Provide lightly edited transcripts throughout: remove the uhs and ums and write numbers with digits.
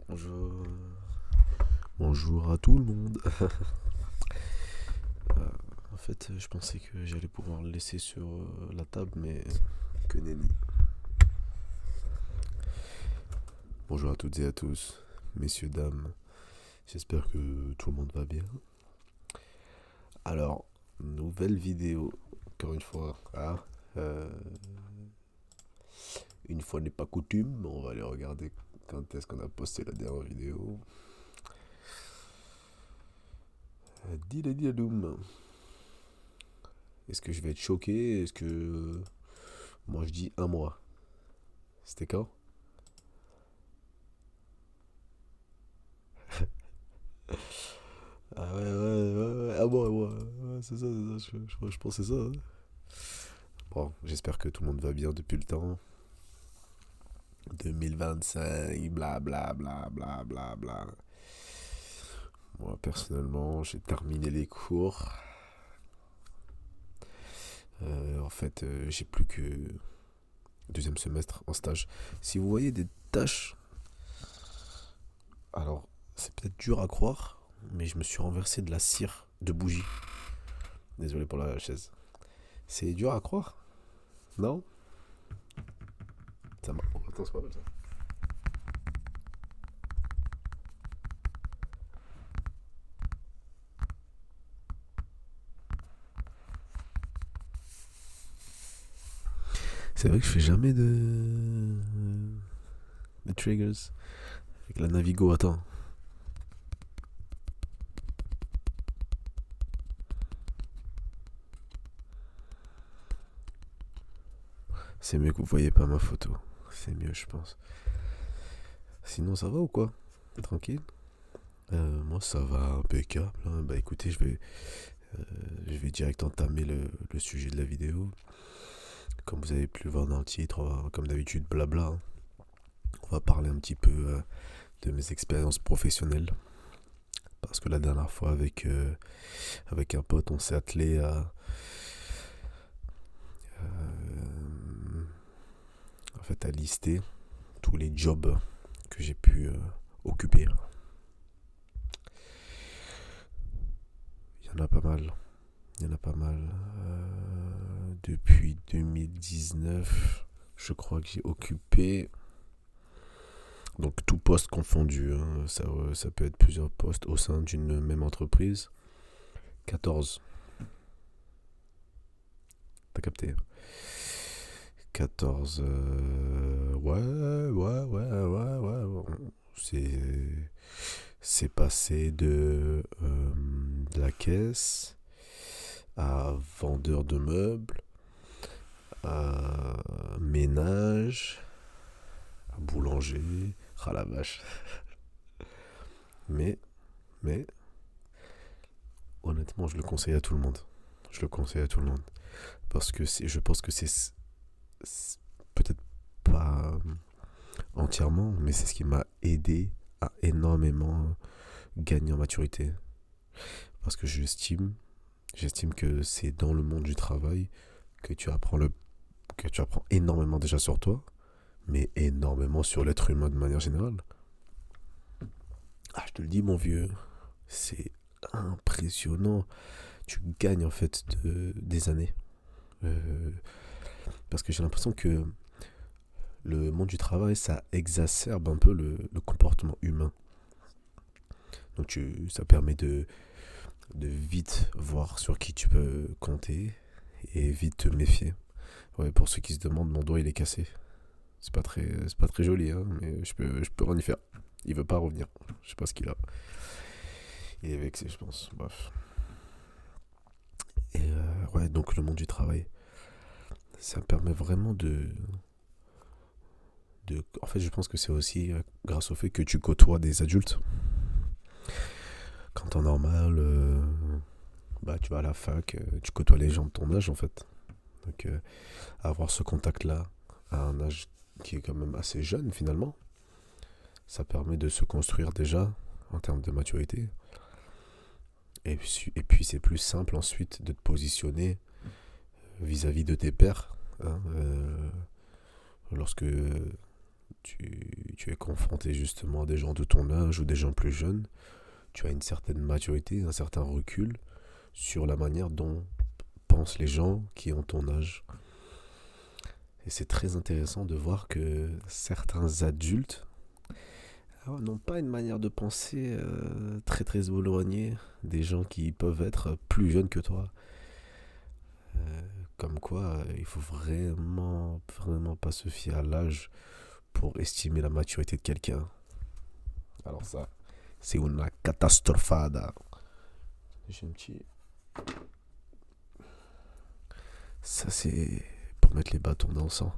Bonjour. Bonjour à tout le monde. En fait, je pensais que j'allais pouvoir le laisser sur la table, mais que nenni. Bonjour à toutes et à tous, messieurs, dames. J'espère que tout le monde va bien. Alors, nouvelle vidéo. Encore une fois, euh, une fois n'est pas coutume, on va aller regarder quand est-ce qu'on a posté la dernière vidéo. Diladoum. Est-ce que je vais être choqué? Est-ce que. Moi je dis un mois. C'était quand? Ah ouais, ah bon, ouais, c'est ça, je pensais ça, hein. Bon, j'espère que tout le monde va bien depuis le temps. 2025, bla bla bla bla bla bla. Moi, personnellement, j'ai terminé les cours. En fait, j'ai plus que deuxième semestre en stage. Si vous voyez des tâches, alors c'est peut-être dur à croire, mais je me suis renversé de la cire de bougie. Désolé pour la chaise. C'est dur à croire, non? Ça m'a. Oh, attends, c'est pas mal ça. C'est vrai que je fais jamais de triggers avec la Navigo. Attends, c'est mieux que vous voyez pas ma photo. C'est mieux, je pense. Sinon, ça va ou quoi? Tranquille. Moi, ça va impeccable, hein. Bah écoutez, je vais direct entamer le sujet de la vidéo. Comme vous avez pu le voir dans le titre, comme d'habitude, blabla, hein. On va parler un petit peu de mes expériences professionnelles. Parce que la dernière fois, avec un pote, on s'est attelé en fait, à lister tous les jobs que j'ai pu occuper. Il y en a pas mal. Il y en a pas mal. Depuis 2019, je crois que j'ai occupé. Donc tout poste confondu, hein. Ça peut être plusieurs postes au sein d'une même entreprise. 14. T'as capté? 14. Ouais. C'est passé de la caisse à vendeur de meubles, à ménage, à boulanger. Ah la vache. Mais, mais, honnêtement, je le conseille à tout le monde. Je le conseille à tout le monde. Parce que je pense que c'est peut-être pas entièrement, mais c'est ce qui m'a aidé à énormément gagner en maturité. Parce que j'estime que c'est dans le monde du travail que que tu apprends énormément déjà sur toi, mais énormément sur l'être humain de manière générale. Ah, je te le dis, mon vieux, c'est impressionnant. Tu gagnes en fait des années. Euh, Parce que j'ai l'impression que le monde du travail, ça exacerbe un peu le comportement humain. Donc ça permet de vite voir sur qui tu peux compter et vite te méfier. Ouais, pour ceux qui se demandent, mon doigt il est cassé. C'est pas très joli, hein, mais je peux rien y faire. Il veut pas revenir. Je sais pas ce qu'il a. Il est vexé, je pense. Bref. Et ouais, donc le monde du travail, ça me permet vraiment en fait, je pense que c'est aussi grâce au fait que tu côtoies des adultes. Quand en normal, bah, tu vas à la fac, tu côtoies les gens de ton âge en fait. Donc avoir ce contact-là à un âge qui est quand même assez jeune finalement, ça permet de se construire déjà en termes de maturité. Et puis c'est plus simple ensuite de te positionner vis-à-vis de tes pairs, hein, lorsque tu es confronté justement à des gens de ton âge ou des gens plus jeunes, tu as une certaine maturité, un certain recul sur la manière dont pensent les gens qui ont ton âge. Et c'est très intéressant de voir que certains adultes n'ont pas une manière de penser très très éloignée des gens qui peuvent être plus jeunes que toi. Comme quoi, il faut vraiment, vraiment pas se fier à l'âge pour estimer la maturité de quelqu'un. Alors ça, c'est une catastrofada. J'ai un petit... Ça, c'est pour mettre les bâtons dans le sang.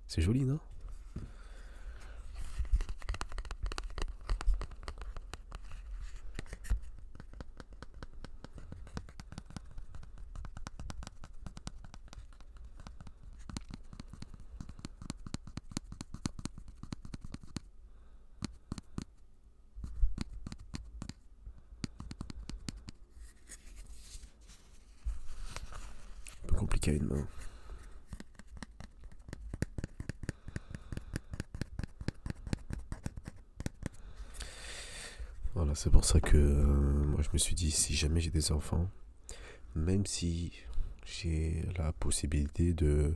C'est joli, non? Un peu compliqué à une main. Voilà, c'est pour ça que moi je me suis dit, si jamais j'ai des enfants, même si j'ai la possibilité de,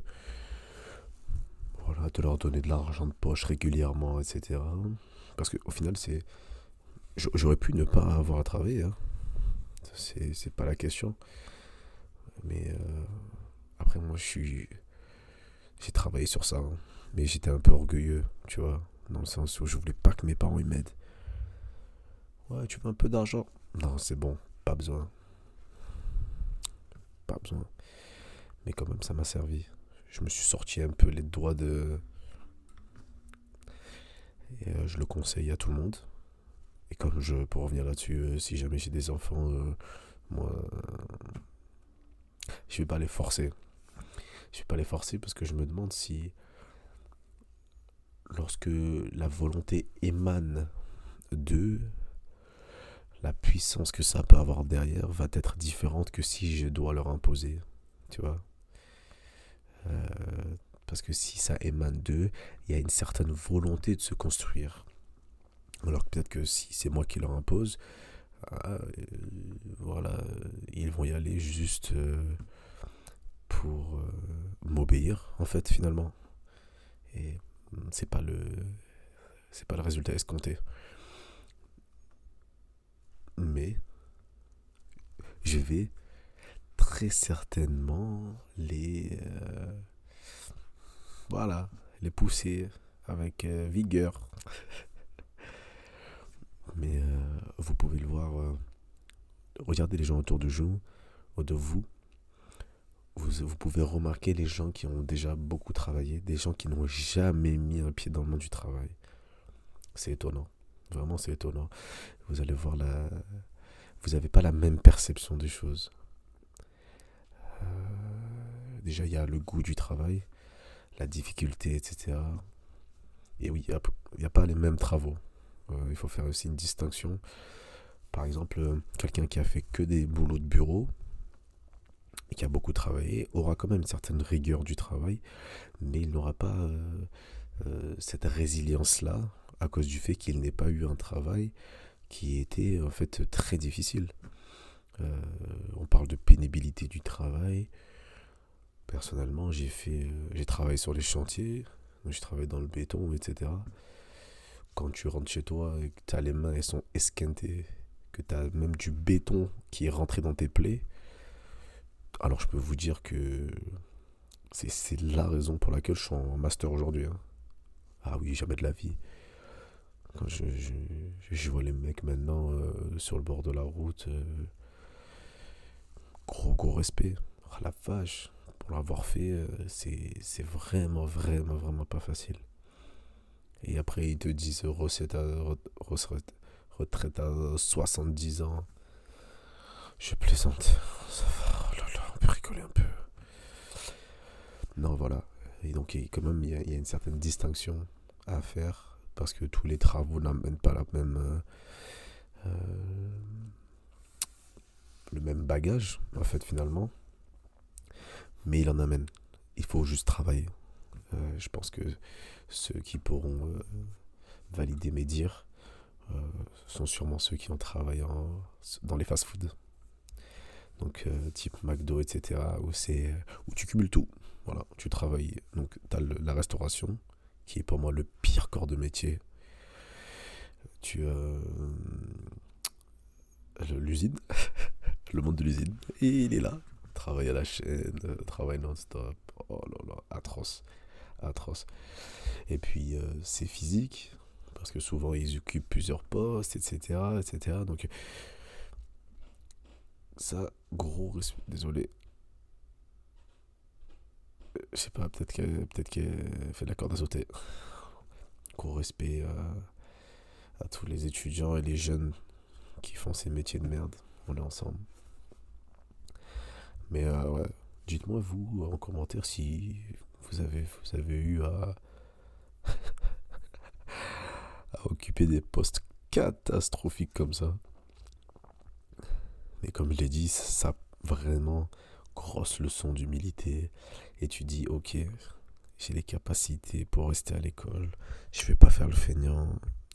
voilà, de leur donner de l'argent de poche régulièrement, etc. Parce qu'au final, j'aurais pu ne pas avoir à travailler, hein. C'est pas la question. Mais après, moi, j'ai travaillé sur ça, hein. Mais j'étais un peu orgueilleux, tu vois, dans le sens où je voulais pas que mes parents ils m'aident. Ouais, tu veux un peu d'argent? Non, c'est bon, pas besoin, pas besoin. Mais quand même, ça m'a servi. Je me suis sorti un peu les doigts de... Et je le conseille à tout le monde. Et pour revenir là-dessus, si jamais j'ai des enfants, moi, je vais pas les forcer. Je vais pas les forcer parce que je me demande si, lorsque la volonté émane d'eux, la puissance que ça peut avoir derrière va être différente que si je dois leur imposer. Tu vois? Parce que si ça émane d'eux, il y a une certaine volonté de se construire. Alors que peut-être que si c'est moi qui leur impose, voilà, ils vont y aller juste pour m'obéir, en fait, finalement. Et c'est pas le, c'est pas le résultat escompté. Mais je vais très certainement voilà, les pousser avec vigueur. Mais vous pouvez le voir, regardez les gens autour de vous. Vous pouvez remarquer les gens qui ont déjà beaucoup travaillé, des gens qui n'ont jamais mis un pied dans le monde du travail. C'est étonnant. Vraiment, c'est étonnant. Vous allez voir vous n'avez pas la même perception des choses. Déjà, il y a le goût du travail, la difficulté, etc. Et oui, il n'y a pas les mêmes travaux. Il faut faire aussi une distinction. Par exemple, quelqu'un qui a fait que des boulots de bureau et qui a beaucoup travaillé aura quand même une certaine rigueur du travail, mais il n'aura pas cette résilience-là à cause du fait qu'il n'ait pas eu un travail qui était en fait très difficile. On parle de pénibilité du travail. Personnellement, j'ai travaillé sur les chantiers, j'ai travaillé dans le béton, etc. Quand tu rentres chez toi et que tu as les mains, elles sont esquintées, que tu as même du béton qui est rentré dans tes plaies, alors je peux vous dire que c'est la raison pour laquelle je suis en master aujourd'hui, hein. Ah oui, jamais de la vie. Quand je vois les mecs maintenant sur le bord de la route, gros gros respect. Oh, la vache, pour l'avoir fait, c'est vraiment, vraiment, vraiment pas facile. Et après, ils te disent retraite à 70 ans. Je plaisante. Ça va, oh là là, on peut rigoler un peu. Non, voilà. Et donc, quand même, il y a une certaine distinction à faire parce que tous les travaux n'amènent pas le même bagage, en fait, finalement. Mais il en amène. Il faut juste travailler. Je pense que ceux qui pourront valider mes dires sont sûrement ceux qui ont travaillé dans les fast-foods. Donc type McDo, etc. Où tu cumules tout. Voilà, tu travailles. Donc tu as la restauration, qui est pour moi le pire corps de métier. Tu l'usine, le monde de l'usine, et il est là. Travail à la chaîne, travail non-stop. Oh là là, atroce, atroce. Et puis c'est physique, parce que souvent ils occupent plusieurs postes, etc., etc. Donc ça, gros respect. Désolé, je sais pas, peut-être qu'elle fait de la corde à sauter. Gros respect à tous les étudiants et les jeunes qui font ces métiers de merde. On est ensemble. Mais ouais, dites-moi vous en commentaire si vous avez eu à occuper des postes catastrophiques comme ça. Mais comme je l'ai dit, ça vraiment grosse leçon d'humilité. Et tu dis, ok, j'ai les capacités pour rester à l'école. Je vais pas faire le feignant.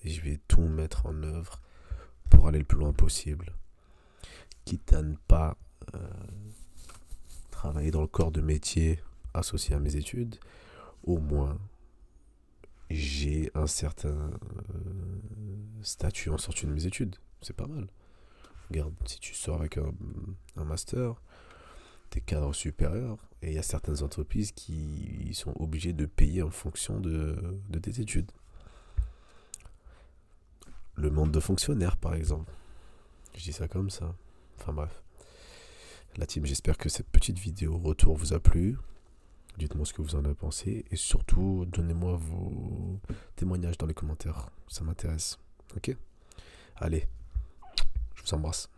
Et je vais tout mettre en œuvre pour aller le plus loin possible. Quitte à ne pas travailler dans le corps de métier associé à mes études, au moins j'ai un certain statut en sortie de mes études. C'est pas mal. Regarde, si tu sors avec un master, t'es cadre supérieur, et il y a certaines entreprises qui sont obligées de payer en fonction de tes études. Le monde de fonctionnaire, par exemple. Je dis ça comme ça. Enfin bref. La team, j'espère que cette petite vidéo retour vous a plu. Dites-moi ce que vous en avez pensé. Et surtout, donnez-moi vos témoignages dans les commentaires. Ça m'intéresse. Ok ? Allez, je vous embrasse.